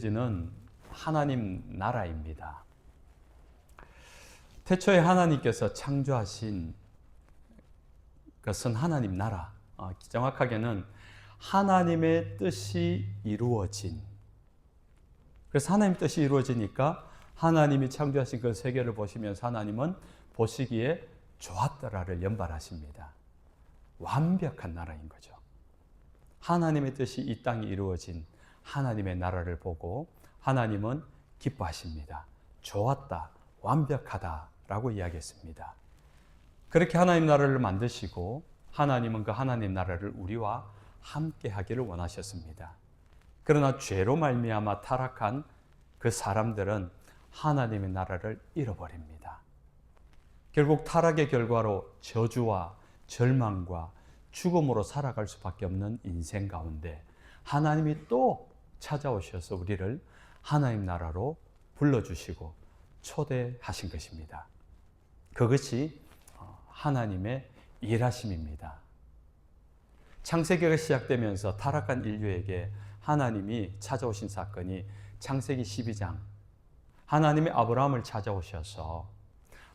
는 하나님 나라입니다. 태초에 하나님께서 창조하신 것은 하나님 나라, 정확하게는 하나님의 뜻이 이루어진, 그래서 하나님 뜻이 이루어지니까 하나님이 창조하신 그 세계를 보시면서 하나님은 보시기에 좋았더라를 연발하십니다. 완벽한 나라인 거죠. 하나님의 뜻이 이 땅에 이루어진 하나님의 나라를 보고 하나님은 기뻐하십니다. 좋았다, 완벽하다라고 이야기했습니다. 그렇게 하나님 나라를 만드시고 하나님은 그 하나님 나라를 우리와 함께 하기를 원하셨습니다. 그러나 죄로 말미암아 타락한 그 사람들은 하나님의 나라를 잃어버립니다. 결국 타락의 결과로 저주와 절망과 죽음으로 살아갈 수밖에 없는 인생 가운데 하나님이 또 찾아오셔서 우리를 하나님 나라로 불러주시고 초대하신 것입니다. 그것이 하나님의 일하심입니다. 창세기가 시작되면서 타락한 인류에게 하나님이 찾아오신 사건이 창세기 12장, 하나님이 아브라함을 찾아오셔서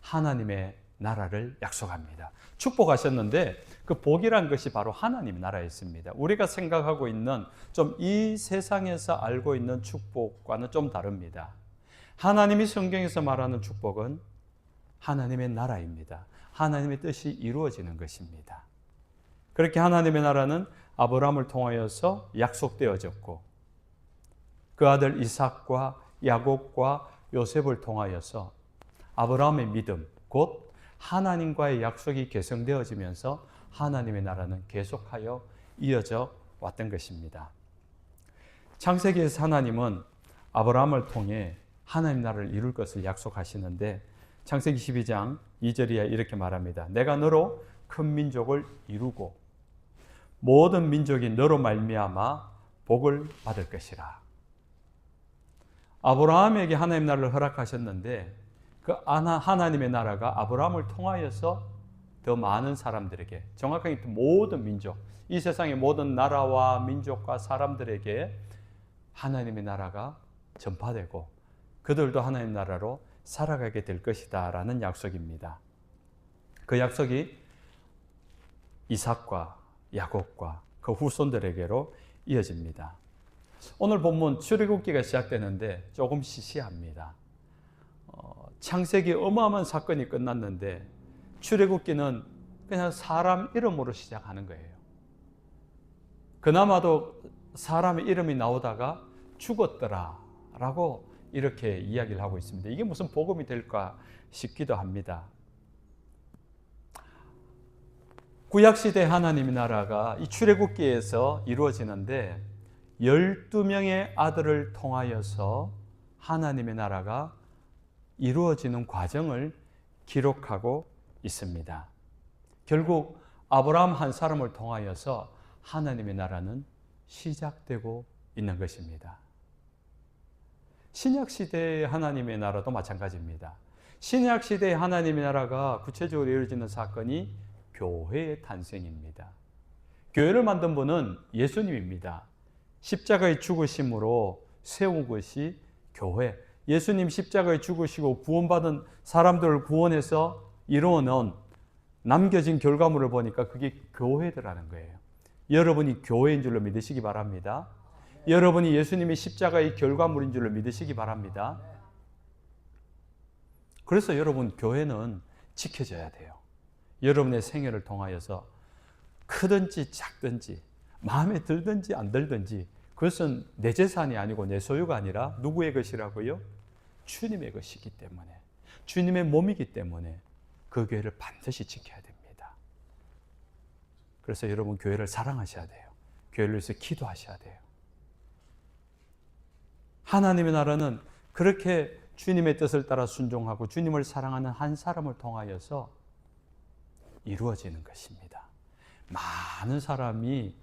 하나님의 나라를 약속합니다. 축복하셨는데 그 복이란 것이 바로 하나님 나라였습니다. 우리가 생각하고 있는 좀 이 세상에서 알고 있는 축복과는 좀 다릅니다. 하나님이 성경에서 말하는 축복은 하나님의 나라입니다. 하나님의 뜻이 이루어지는 것입니다. 그렇게 하나님의 나라는 아브라함을 통하여서 약속되어졌고 그 아들 이삭과 야곱과 요셉을 통하여서 아브라함의 믿음, 곧 하나님과의 약속이 개성되어지면서 하나님의 나라는 계속하여 이어져 왔던 것입니다. 창세기에서 하나님은 아브라함을 통해 하나님 나라를 이룰 것을 약속하시는데 창세기 12장 2절이야 이렇게 말합니다. 내가 너로 큰 민족을 이루고 모든 민족이 너로 말미암아 복을 받을 것이라. 아브라함에게 하나님 나라를 허락하셨는데 그 하나님의 나라가 아브라함을 통하여서 더 많은 사람들에게, 정확하게 모든 민족, 이 세상의 모든 나라와 민족과 사람들에게 하나님의 나라가 전파되고 그들도 하나님 나라로 살아가게 될 것이다 라는 약속입니다. 그 약속이 이삭과 야곱과 그 후손들에게로 이어집니다. 오늘 본문 출애굽기가 시작되는데 조금 시시합니다. 창세기 어마어마한 사건이 끝났는데 출애굽기는 그냥 사람 이름으로 시작하는 거예요. 그나마도 사람의 이름이 나오다가 죽었더라 라고 이렇게 이야기를 하고 있습니다. 이게 무슨 복음이 될까 싶기도 합니다. 구약시대 하나님의 나라가 이 출애굽기에서 이루어지는데 12명의 아들을 통하여서 하나님의 나라가 이루어지는 과정을 기록하고 있습니다. 결국 아브라함 한 사람을 통하여서 하나님의 나라는 시작되고 있는 것입니다. 신약시대의 하나님의 나라도 마찬가지입니다. 신약시대의 하나님의 나라가 구체적으로 이루어지는 사건이 교회의 탄생입니다. 교회를 만든 분은 예수님입니다. 십자가의 죽으심으로 세운 것이 교회. 예수님 십자가에 죽으시고 구원받은 사람들을 구원해서 이루어놓은 남겨진 결과물을 보니까 그게 교회더라는 거예요. 여러분이 교회인 줄로 믿으시기 바랍니다. 여러분이 예수님이 십자가의 결과물인 줄로 믿으시기 바랍니다. 그래서 여러분 교회는 지켜져야 돼요. 여러분의 생애를 통하여서 크든지 작든지 마음에 들든지 안 들든지 그것은 내 재산이 아니고 내 소유가 아니라 누구의 것이라고요? 주님의 것이기 때문에, 주님의 몸이기 때문에 그 교회를 반드시 지켜야 됩니다. 그래서 여러분 교회를 사랑하셔야 돼요. 교회를 위해서 기도하셔야 돼요. 하나님의 나라는 그렇게 주님의 뜻을 따라 순종하고 주님을 사랑하는 한 사람을 통하여서 이루어지는 것입니다. 많은 사람이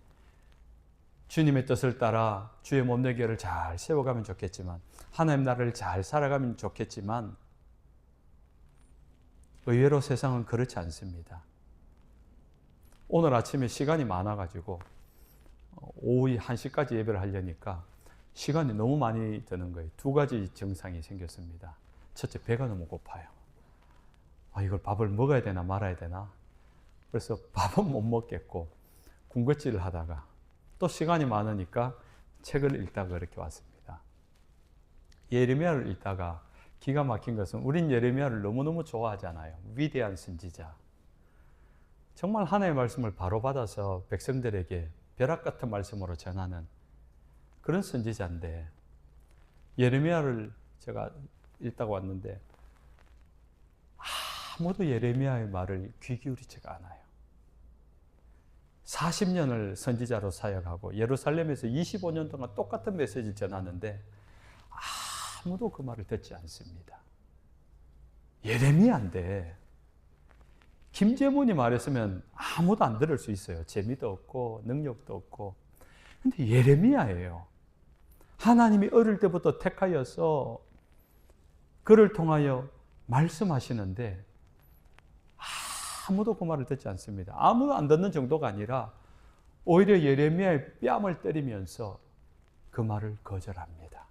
주님의 뜻을 따라 주의 몸된 교회를 잘 세워가면 좋겠지만 하나님 나라를 잘 살아가면 좋겠지만 의외로 세상은 그렇지 않습니다. 오늘 아침에 시간이 많아가지고 오후 1시까지 예배를 하려니까 시간이 너무 많이 드는 거예요. 두 가지 증상이 생겼습니다. 첫째, 배가 너무 고파요. 이걸 밥을 먹어야 되나 말아야 되나. 그래서 밥은 못 먹겠고 군것질을 하다가 또 시간이 많으니까 책을 읽다가 이렇게 왔습니다. 예레미야를 읽다가 기가 막힌 것은 우린 예레미야를 너무너무 좋아하잖아요. 위대한 선지자. 정말 하나님의 말씀을 바로 받아서 백성들에게 벼락 같은 말씀으로 전하는 그런 선지자인데, 예레미야를 제가 읽다가 왔는데 아무도 예레미야의 말을 귀 기울이지가 않아요. 40년을 선지자로 사역하고 예루살렘에서 25년 동안 똑같은 메시지를 전하는데 아무도 그 말을 듣지 않습니다. 예레미야인데 김재문이 말했으면 아무도 안 들을 수 있어요. 재미도 없고 능력도 없고. 근데 예레미야예요. 하나님이 어릴 때부터 택하여서 그를 통하여 말씀하시는데 아무도 그 말을 듣지 않습니다. 아무도 안 듣는 정도가 아니라 오히려 예레미야의 뺨을 때리면서 그 말을 거절합니다.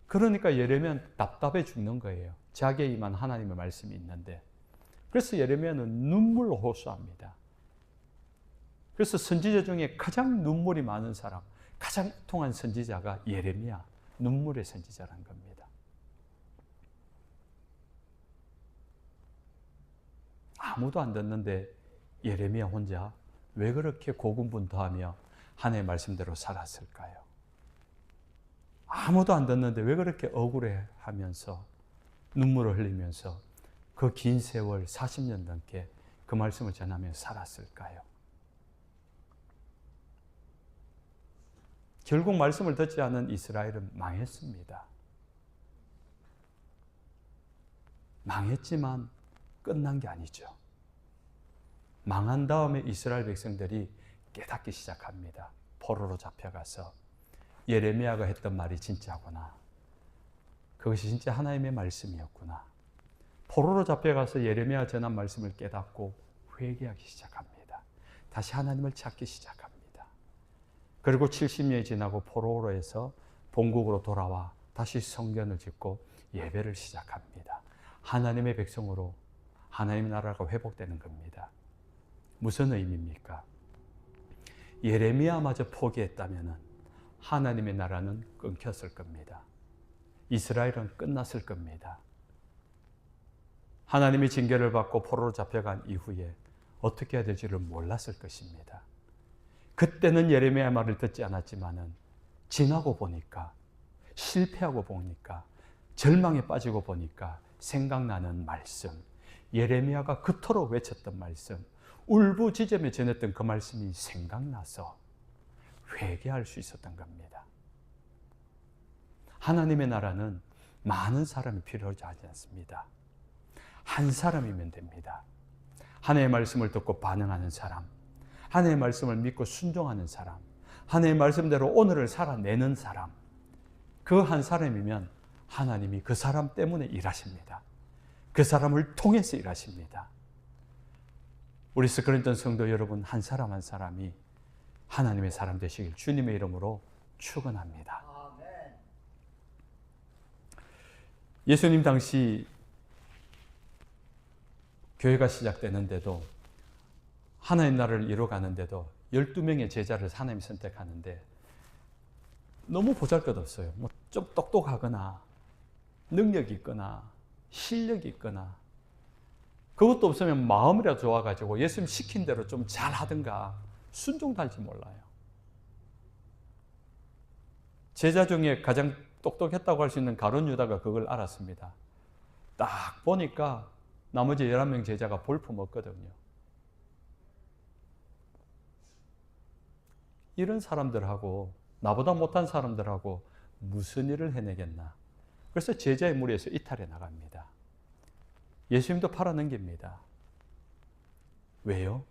그러니까 예레미야는 답답해 죽는 거예요. 자기에 임한 하나님의 말씀이 있는데. 그래서 예레미야는 눈물로 호소합니다. 그래서 선지자 중에 가장 눈물이 많은 사람, 가장 통한 선지자가 예레미야, 눈물의 선지자라는 겁니다. 아무도 안 듣는데 예레미야 혼자 왜 그렇게 고군분투하며 하나님의 말씀대로 살았을까요? 아무도 안 듣는데 왜 그렇게 억울해하면서 눈물을 흘리면서 그 긴 세월 40년 넘게 그 말씀을 전하며 살았을까요? 결국 말씀을 듣지 않은 이스라엘은 망했습니다. 망했지만 끝난 게 아니죠. 망한 다음에 이스라엘 백성들이 깨닫기 시작합니다. 포로로 잡혀가서 예레미야가 했던 말이 진짜구나. 그것이 진짜 하나님의 말씀이었구나. 포로로 잡혀가서 예레미야가 전한 말씀을 깨닫고 회개하기 시작합니다. 다시 하나님을 찾기 시작합니다. 그리고 70년이 지나고 포로로에서 본국으로 돌아와 다시 성전을 짓고 예배를 시작합니다. 하나님의 백성으로 하나님의 나라가 회복되는 겁니다. 무슨 의미입니까? 예레미야마저 포기했다면 하나님의 나라는 끊겼을 겁니다. 이스라엘은 끝났을 겁니다. 하나님이 징계를 받고 포로로 잡혀간 이후에 어떻게 해야 될지를 몰랐을 것입니다. 그때는 예레미야의 말을 듣지 않았지만은 지나고 보니까, 실패하고 보니까, 절망에 빠지고 보니까 생각나는 말씀, 예레미야가 그토록 외쳤던 말씀, 울부짖으며 전했던 그 말씀이 생각나서 회개할 수 있었던 겁니다. 하나님의 나라는 많은 사람이 필요하지 않습니다. 한 사람이면 됩니다. 하나님의 말씀을 듣고 반응하는 사람, 하나님의 말씀을 믿고 순종하는 사람, 하나님의 말씀대로 오늘을 살아내는 사람, 그 한 사람이면 하나님이 그 사람 때문에 일하십니다. 그 사람을 통해서 일하십니다. 우리 스크린턴 성도 여러분, 한 사람 한 사람이 하나님의 사람 되시길 주님의 이름으로 축원합니다. 예수님 당시 교회가 시작되는데도, 하나님 나라를 이루어가는데도 12명의 제자를 하나님이 선택하는데 너무 보잘것없어요. 좀 똑똑하거나 능력이 있거나 실력이 있거나, 그것도 없으면 마음이라도 좋아가지고 예수님 시킨 대로 좀 잘하든가 순종도 할지 몰라요. 제자 중에 가장 똑똑했다고 할 수 있는 가룟 유다가 그걸 알았습니다. 딱 보니까 나머지 11명 제자가 볼품없거든요. 이런 사람들하고, 나보다 못한 사람들하고 무슨 일을 해내겠나. 그래서 제자의 무리에서 이탈해 나갑니다. 예수님도 팔아넘깁니다. 왜요?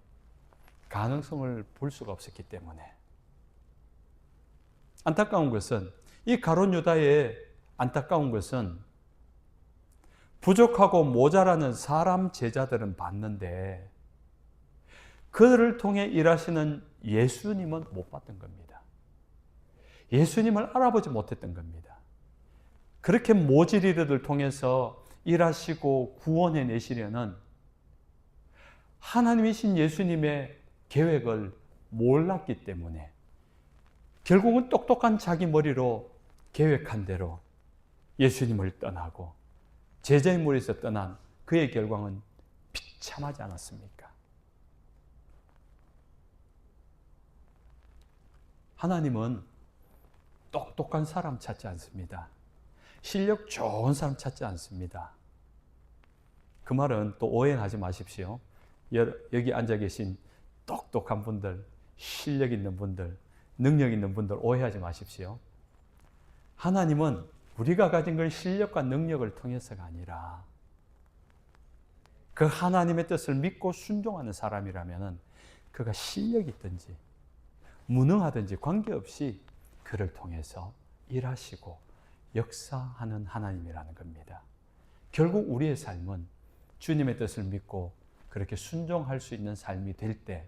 가능성을 볼 수가 없었기 때문에. 안타까운 것은, 이 가룟 유다의 안타까운 것은, 부족하고 모자라는 사람 제자들은 봤는데 그들을 통해 일하시는 예수님은 못 봤던 겁니다. 예수님을 알아보지 못했던 겁니다. 그렇게 모질이들을 통해서 일하시고 구원해 내시려는 하나님이신 예수님의 계획을 몰랐기 때문에 결국은 똑똑한 자기 머리로 계획한 대로 예수님을 떠나고 제자의 무리에서 떠난 그의 결과는 비참하지 않았습니까? 하나님은 똑똑한 사람 찾지 않습니다. 실력 좋은 사람 찾지 않습니다. 그 말은 또 오해하지 마십시오. 여기 앉아 계신 똑똑한 분들, 실력 있는 분들, 능력 있는 분들 오해하지 마십시오. 하나님은 우리가 가진 걸 실력과 능력을 통해서가 아니라 그 하나님의 뜻을 믿고 순종하는 사람이라면 그가 실력이 있든지 무능하든지 관계없이 그를 통해서 일하시고 역사하는 하나님이라는 겁니다. 결국 우리의 삶은 주님의 뜻을 믿고 그렇게 순종할 수 있는 삶이 될 때,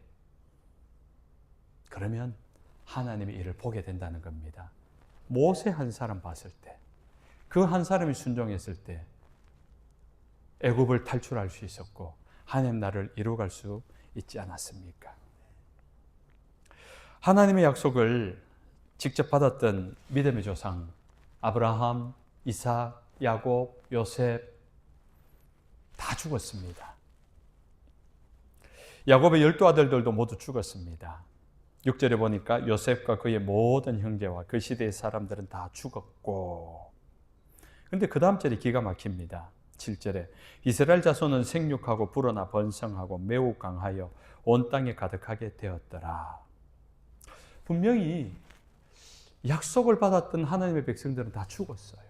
그러면 하나님의 일을 보게 된다는 겁니다. 모세 한 사람 봤을 때, 그 한 사람이 순종했을 때 애굽을 탈출할 수 있었고 하나님 나라를 이루어갈 수 있지 않았습니까? 하나님의 약속을 직접 받았던 믿음의 조상 아브라함, 이삭, 야곱, 요셉 다 죽었습니다. 야곱의 12아들들도 모두 죽었습니다. 6절에 보니까 요셉과 그의 모든 형제와 그 시대의 사람들은 다 죽었고, 그런데 그 다음 절이 기가 막힙니다. 7절에 이스라엘 자손은 생육하고 불어나 번성하고 매우 강하여 온 땅에 가득하게 되었더라. 분명히 약속을 받았던 하나님의 백성들은 다 죽었어요.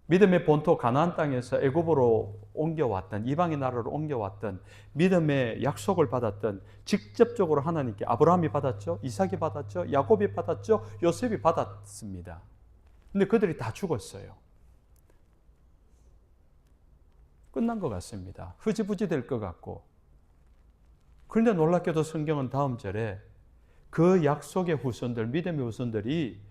믿음의 본토 가나안 땅에서 애굽으로 옮겨왔던, 이방의 나라로 옮겨왔던, 믿음의 약속을 받았던, 직접적으로 하나님께 아브라함이 받았죠, 이삭이 받았죠, 야곱이 받았죠, 요셉이 받았습니다. 근데 그들이 다 죽었어요. 끝난 것 같습니다. 흐지부지 될 것 같고. 그런데 놀랍게도 성경은 다음 절에 그 약속의 후손들, 믿음의 후손들이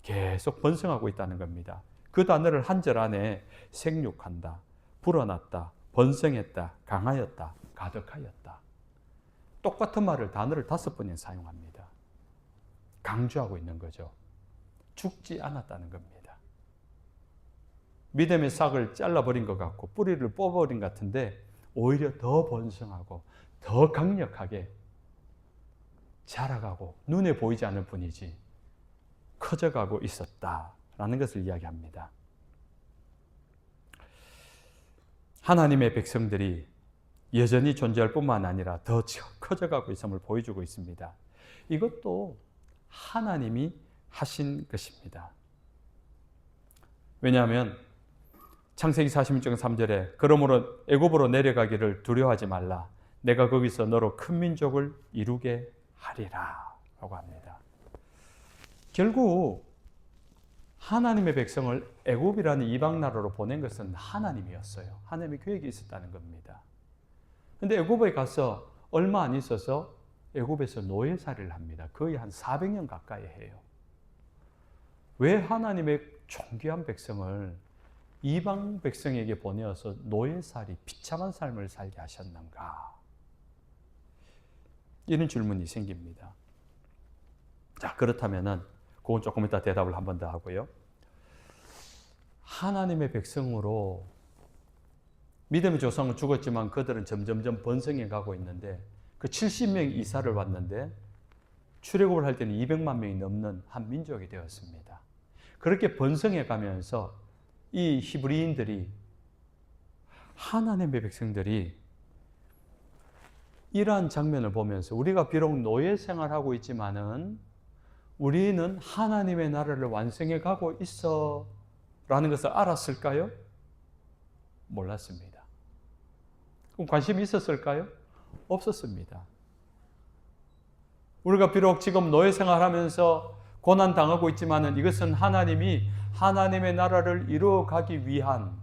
계속 번성하고 있다는 겁니다. 그 단어를 한 절 안에 생육한다, 불어났다, 번성했다, 강하였다, 가득하였다. 똑같은 말을, 단어를 5번이나 사용합니다. 강조하고 있는 거죠. 죽지 않았다는 겁니다. 믿음의 싹을 잘라버린 것 같고 뿌리를 뽑아버린 것 같은데 오히려 더 번성하고 더 강력하게 자라가고 눈에 보이지 않을 뿐이지 커져가고 있었다라는 것을 이야기합니다. 하나님의 백성들이 여전히 존재할 뿐만 아니라 더 커져가고 있음을 보여주고 있습니다. 이것도 하나님이 하신 것입니다. 왜냐하면 창세기 46장 3절에 그러므로 애굽으로 내려가기를 두려워하지 말라. 내가 거기서 너로 큰 민족을 이루게 하리라 라고 합니다. 결국 하나님의 백성을 애굽이라는 이방 나라로 보낸 것은 하나님이었어요. 하나님의 계획이 있었다는 겁니다. 그런데 애굽에 가서 얼마 안 있어서 애굽에서 노예살이를 합니다. 거의 한 400년 가까이 해요. 왜 하나님의 존귀한 백성을 이방 백성에게 보내어서 노예살이, 비참한 삶을 살게 하셨는가? 이런 질문이 생깁니다. 자, 그렇다면은 그건 조금 이따 대답을 한 번 더 하고요. 하나님의 백성으로 믿음의 조상은 죽었지만 그들은 점점점 번성해 가고 있는데 그 70명 이사를 왔는데 출애굽을 할 때는 200만 명이 넘는 한 민족이 되었습니다. 그렇게 번성해 가면서 이 히브리인들이, 하나님의 백성들이 이러한 장면을 보면서 우리가 비록 노예 생활하고 있지만은 우리는 하나님의 나라를 완성해 가고 있어 라는 것을 알았을까요? 몰랐습니다. 그럼 관심이 있었을까요? 없었습니다. 우리가 비록 지금 노예 생활하면서 고난 당하고 있지만은 이것은 하나님이 하나님의 나라를 이루어가기 위한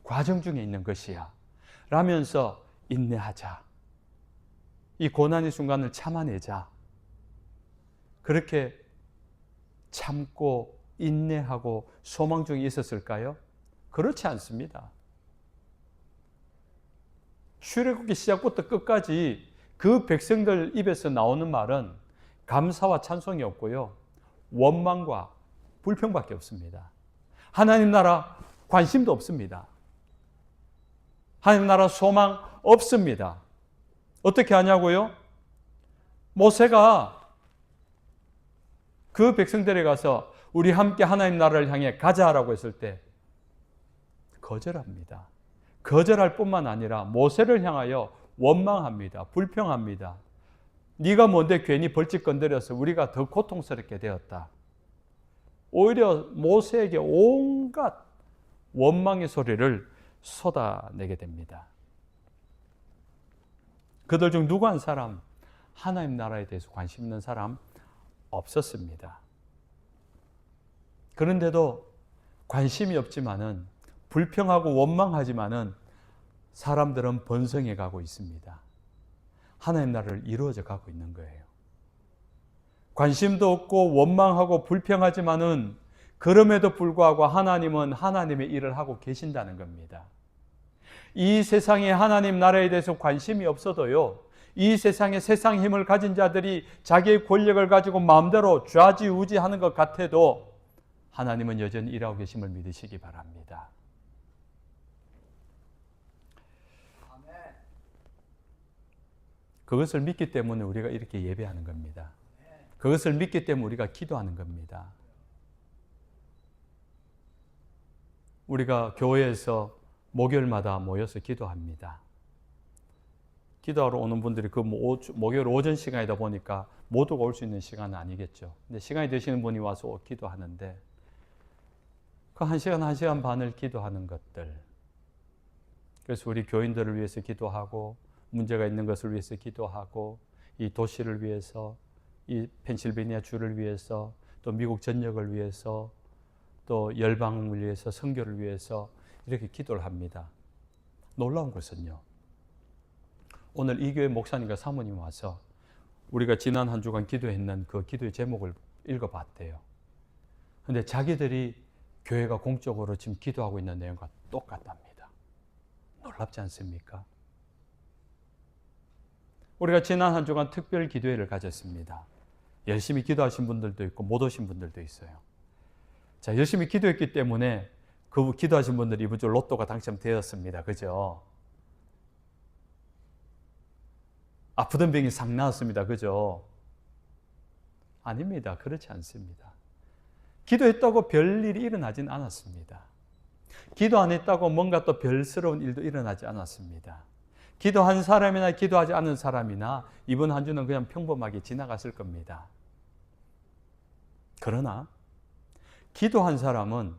과정 중에 있는 것이야 라면서 인내하자. 이 고난의 순간을 참아내자. 그렇게 참고 인내하고 소망 중에 있었을까요? 그렇지 않습니다. 출애굽기 시작부터 끝까지 그 백성들 입에서 나오는 말은 감사와 찬송이 없고요, 원망과 불평밖에 없습니다. 하나님 나라 관심도 없습니다. 하나님 나라 소망 없습니다. 어떻게 하냐고요? 모세가 그 백성들에 가서 우리 함께 하나님 나라를 향해 가자라고 했을 때 거절합니다. 거절할 뿐만 아니라 모세를 향하여 원망합니다. 불평합니다. 네가 뭔데 괜히 벌집 건드려서 우리가 더 고통스럽게 되었다. 오히려 모세에게 온갖 원망의 소리를 쏟아내게 됩니다. 그들 중 누구 한 사람 하나님 나라에 대해서 관심 있는 사람 없었습니다. 그런데도 관심이 없지만은, 불평하고 원망하지만은 사람들은 번성해 가고 있습니다. 하나님 나라를 이루어져 가고 있는 거예요. 관심도 없고 원망하고 불평하지만은 그럼에도 불구하고 하나님은 하나님의 일을 하고 계신다는 겁니다. 이 세상에 하나님 나라에 대해서 관심이 없어도요, 이 세상에 세상 힘을 가진 자들이 자기의 권력을 가지고 마음대로 좌지우지하는 것 같아도 하나님은 여전히 일하고 계심을 믿으시기 바랍니다. 그것을 믿기 때문에 우리가 이렇게 예배하는 겁니다. 그것을 믿기 때문에 우리가 기도하는 겁니다. 우리가 교회에서 목요일마다 모여서 기도합니다. 기도하러 오는 분들이 그 목요일 오전 시간이다 보니까 모두가 올 수 있는 시간은 아니겠죠. 근데 시간이 되시는 분이 와서 기도하는데 그 1시간, 1시간 반을 기도하는 것들. 그래서 우리 교인들을 위해서 기도하고, 문제가 있는 것을 위해서 기도하고, 이 도시를 위해서, 이 펜실베니아 주를 위해서, 또 미국 전역을 위해서, 또 열방을 위해서, 선교를 위해서 이렇게 기도를 합니다. 놀라운 것은요, 오늘 이 교회 목사님과 사모님 와서 우리가 지난 한 주간 기도했는 그 기도의 제목을 읽어봤대요. 그런데 자기들이 교회가 공적으로 지금 기도하고 있는 내용과 똑같답니다. 놀랍지 않습니까? 우리가 지난 한 주간 특별 기도회를 가졌습니다. 열심히 기도하신 분들도 있고 못 오신 분들도 있어요. 자, 열심히 기도했기 때문에 그 기도하신 분들이 이번 주 로또가 당첨되었습니다. 그죠? 아프던 병이 상 나았습니다. 그죠? 아닙니다. 그렇지 않습니다. 기도했다고 별일이 일어나진 않았습니다. 기도 안 했다고 뭔가 또 별스러운 일도 일어나지 않았습니다. 기도한 사람이나 기도하지 않은 사람이나 이번 한 주는 그냥 평범하게 지나갔을 겁니다. 그러나 기도한 사람은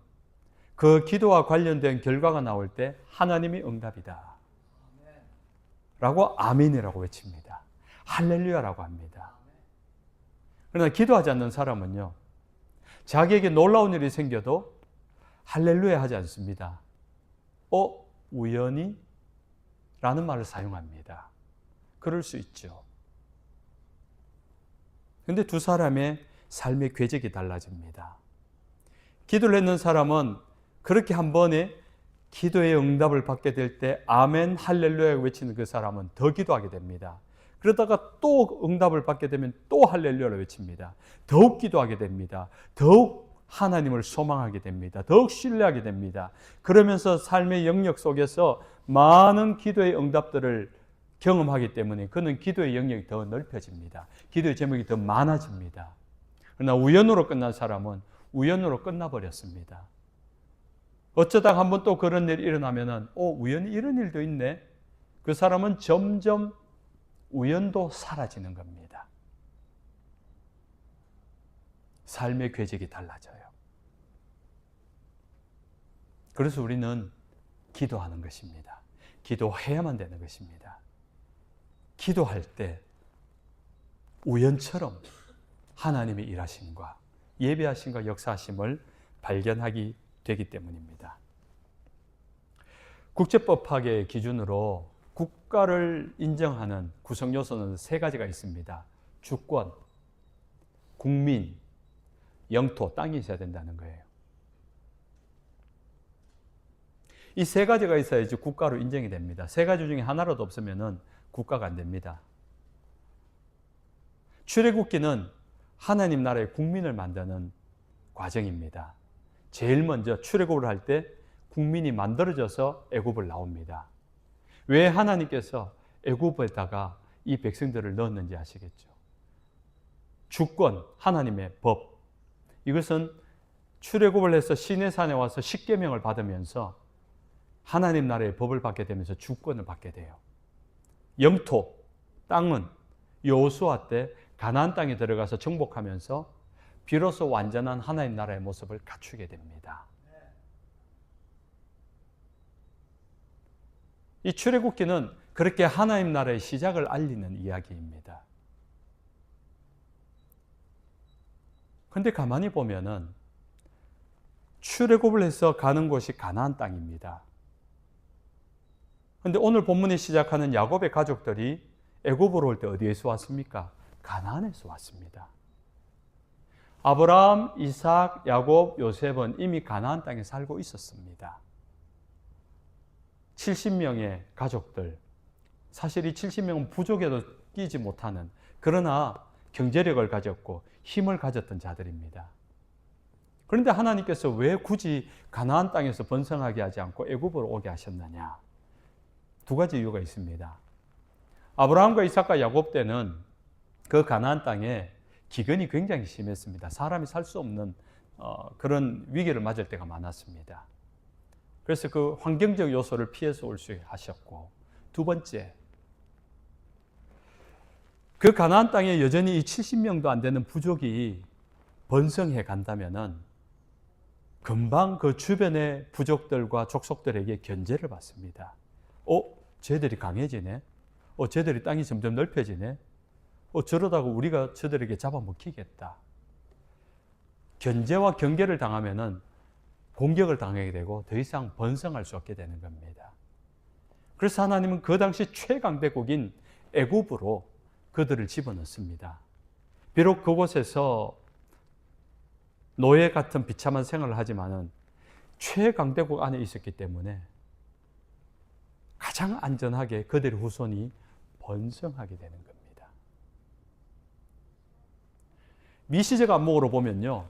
그 기도와 관련된 결과가 나올 때 하나님이 응답이다 라고 아멘이라고 외칩니다. 할렐루야라고 합니다. 그러나 기도하지 않는 사람은요, 자기에게 놀라운 일이 생겨도 할렐루야 하지 않습니다. 우연히? 라는 말을 사용합니다. 그럴 수 있죠. 그런데 두 사람의 삶의 궤적이 달라집니다. 기도를 했는 사람은 그렇게 한 번에 기도의 응답을 받게 될 때 아멘 할렐루야 외치는 그 사람은 더 기도하게 됩니다. 그러다가 또 응답을 받게 되면 또 할렐루야를 외칩니다. 더욱 기도하게 됩니다. 더욱 하나님을 소망하게 됩니다. 더욱 신뢰하게 됩니다. 그러면서 삶의 영역 속에서 많은 기도의 응답들을 경험하기 때문에 그는 기도의 영역이 더 넓혀집니다. 기도의 제목이 더 많아집니다. 그러나 우연으로 끝난 사람은 우연으로 끝나버렸습니다. 어쩌다가 한번 또 그런 일이 일어나면은 우연히 이런 일도 있네. 그 사람은 점점 우연도 사라지는 겁니다. 삶의 궤적이 달라져요. 그래서 우리는 기도하는 것입니다. 기도해야만 되는 것입니다. 기도할 때 우연처럼 하나님의 일하심과 예배하심과 역사하심을 발견하기 되기 때문입니다. 국제법학의 기준으로 국가를 인정하는 구성 요소는 세 가지가 있습니다. 주권, 국민, 영토, 땅이 있어야 된다는 거예요. 이 세 가지가 있어야지 국가로 인정이 됩니다. 세 가지 중에 하나라도 없으면 국가가 안 됩니다. 출애굽기는 하나님 나라의 국민을 만드는 과정입니다. 제일 먼저 출애굽을 할 때 국민이 만들어져서 애굽을 나옵니다. 왜 하나님께서 애굽에다가 이 백성들을 넣었는지 아시겠죠? 주권, 하나님의 법. 이것은 출애굽을 해서 시내산에 와서 십계명을 받으면서 하나님 나라의 법을 받게 되면서 주권을 받게 돼요. 영토, 땅은 여호수아 때 가나안 땅에 들어가서 정복하면서 비로소 완전한 하나님 나라의 모습을 갖추게 됩니다. 이 출애굽기는 그렇게 하나님 나라의 시작을 알리는 이야기입니다. 그런데 가만히 보면은 출애굽을 해서 가는 곳이 가나안 땅입니다. 그런데 오늘 본문이 시작하는 야곱의 가족들이 애굽으로 올 때 어디에서 왔습니까? 가나안에서 왔습니다. 아브라함, 이삭, 야곱, 요셉은 이미 가나안 땅에 살고 있었습니다. 70명의 가족들, 사실 이 70명은 부족에도 끼지 못하는, 그러나 경제력을 가졌고 힘을 가졌던 자들입니다. 그런데 하나님께서 왜 굳이 가나안 땅에서 번성하게 하지 않고 애굽으로 오게 하셨느냐? 두 가지 이유가 있습니다. 아브라함과 이삭과 야곱 때는 그 가나안 땅에 기근이 굉장히 심했습니다. 사람이 살 수 없는 그런 위기를 맞을 때가 많았습니다. 그래서 그 환경적 요소를 피해서 올 수 하셨고, 두 번째, 그 가나안 땅에 여전히 이 70명도 안 되는 부족이 번성해 간다면은 금방 그 주변의 부족들과 족속들에게 견제를 받습니다. 쟤들이 강해지네. 쟤들이 땅이 점점 넓혀지네. 저러다가 우리가 저들에게 잡아먹히겠다. 견제와 경계를 당하면은 공격을 당하게 되고 더 이상 번성할 수 없게 되는 겁니다. 그래서 하나님은 그 당시 최강대국인 애굽으로 그들을 집어넣습니다. 비록 그곳에서 노예 같은 비참한 생활을 하지만은 최강대국 안에 있었기 때문에 가장 안전하게 그들의 후손이 번성하게 되는 겁니다. 미시적 안목으로 보면요,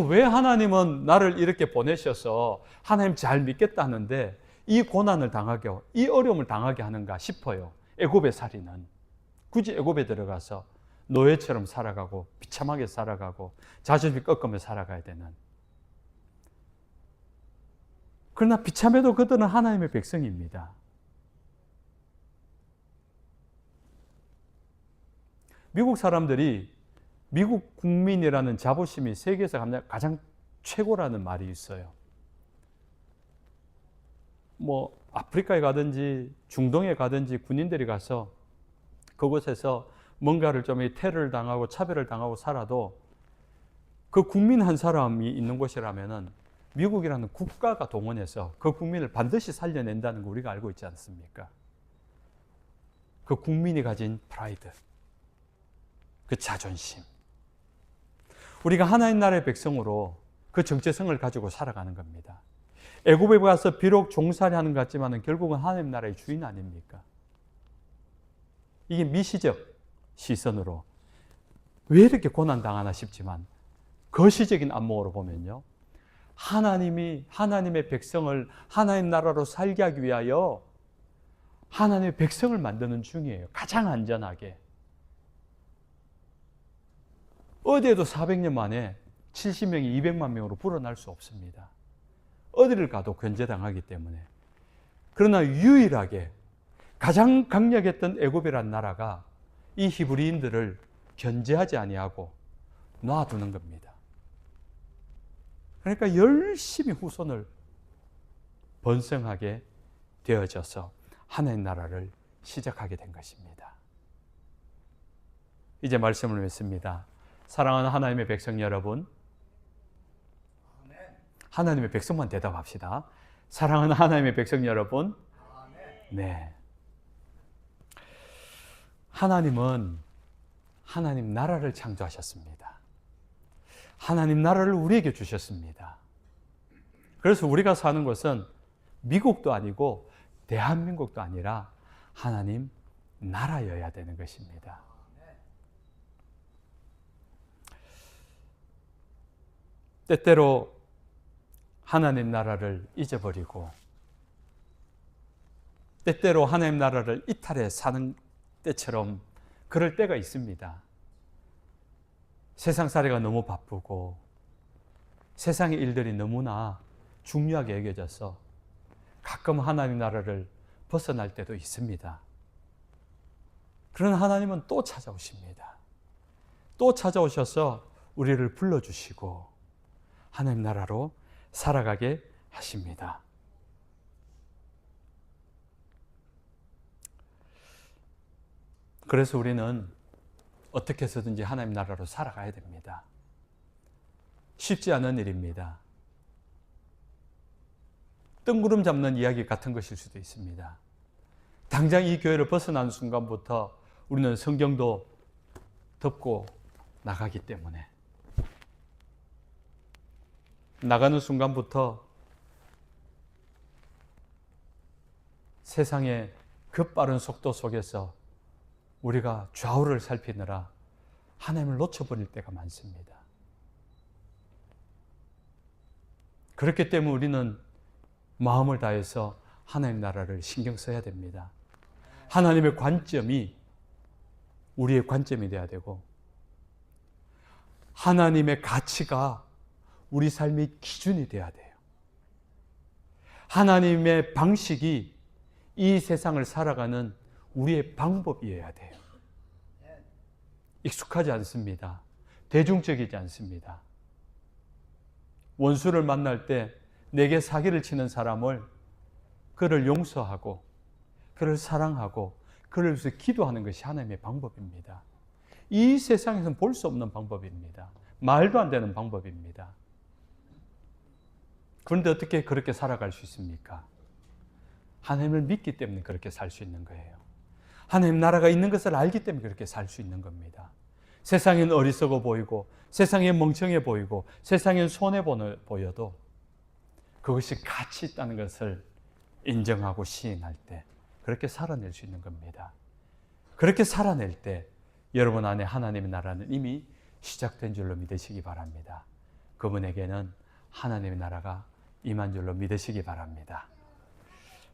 왜 하나님은 나를 이렇게 보내셔서 하나님 잘 믿겠다는데 이 고난을 당하게, 이 어려움을 당하게 하는가 싶어요. 애굽의 살인은 굳이 애굽에 들어가서 노예처럼 살아가고 비참하게 살아가고 자존심 꺾으며 살아가야 되는. 그러나 비참해도 그들은 하나님의 백성입니다. 미국 사람들이 미국 국민이라는 자부심이 세계에서 가장 최고라는 말이 있어요. 아프리카에 가든지 중동에 가든지 군인들이 가서 그곳에서 뭔가를 좀 테러를 당하고 차별을 당하고 살아도 그 국민 한 사람이 있는 곳이라면은 미국이라는 국가가 동원해서 그 국민을 반드시 살려낸다는 거 우리가 알고 있지 않습니까? 그 국민이 가진 프라이드, 그 자존심. 우리가 하나님 나라의 백성으로 그 정체성을 가지고 살아가는 겁니다. 애굽에 가서 비록 종살이 하는 것 같지만 결국은 하나님 나라의 주인 아닙니까? 이게 미시적 시선으로 왜 이렇게 고난당하나 싶지만 거시적인 안목으로 보면요, 하나님이 하나님의 백성을 하나님 나라로 살게 하기 위하여 하나님의 백성을 만드는 중이에요. 가장 안전하게. 어디에도 400년 만에 70명이 200만 명으로 불어날 수 없습니다. 어디를 가도 견제당하기 때문에. 그러나 유일하게 가장 강력했던 애굽이라는 나라가 이 히브리인들을 견제하지 아니하고 놔두는 겁니다. 그러니까 열심히 후손을 번성하게 되어져서 하나님 나라를 시작하게 된 것입니다. 이제 말씀을 맺습니다. 사랑하는 하나님의 백성 여러분, 하나님의 백성만 대답합시다. 사랑하는 하나님의 백성 여러분, 네. 하나님은 하나님 나라를 창조하셨습니다. 하나님 나라를 우리에게 주셨습니다. 그래서 우리가 사는 곳은 미국도 아니고 대한민국도 아니라 하나님 나라여야 되는 것입니다. 때때로 하나님 나라를 잊어버리고 때때로 하나님 나라를 이탈해 사는 때처럼 그럴 때가 있습니다. 세상살이가 너무 바쁘고 세상의 일들이 너무나 중요하게 여겨져서 가끔 하나님 나라를 벗어날 때도 있습니다. 그러나 하나님은 또 찾아오십니다. 또 찾아오셔서 우리를 불러주시고 하나님 나라로 살아가게 하십니다. 그래서 우리는 어떻게 해서든지 하나님 나라로 살아가야 됩니다. 쉽지 않은 일입니다. 뜬구름 잡는 이야기 같은 것일 수도 있습니다. 당장 이 교회를 벗어나는 순간부터 우리는 성경도 덮고 나가기 때문에 나가는 순간부터 세상의 급빠른 속도 속에서 우리가 좌우를 살피느라 하나님을 놓쳐버릴 때가 많습니다. 그렇기 때문에 우리는 마음을 다해서 하나님 나라를 신경 써야 됩니다. 하나님의 관점이 우리의 관점이 되어야 되고 하나님의 가치가 우리 삶의 기준이 되어야 돼요. 하나님의 방식이 이 세상을 살아가는 우리의 방법이어야 돼요. 익숙하지 않습니다. 대중적이지 않습니다. 원수를 만날 때 내게 사기를 치는 사람을 그를 용서하고 그를 사랑하고 그를 위해서 기도하는 것이 하나님의 방법입니다. 이 세상에서는 볼 수 없는 방법입니다. 말도 안 되는 방법입니다. 그런데 어떻게 그렇게 살아갈 수 있습니까? 하나님을 믿기 때문에 그렇게 살 수 있는 거예요. 하나님 나라가 있는 것을 알기 때문에 그렇게 살 수 있는 겁니다. 세상엔 어리석어 보이고 세상엔 멍청해 보이고 세상엔 손해 보여도 그것이 가치 있다는 것을 인정하고 시인할 때 그렇게 살아낼 수 있는 겁니다. 그렇게 살아낼 때 여러분 안에 하나님의 나라는 이미 시작된 줄로 믿으시기 바랍니다. 그분에게는 하나님의 나라가 임한 줄로 믿으시기 바랍니다.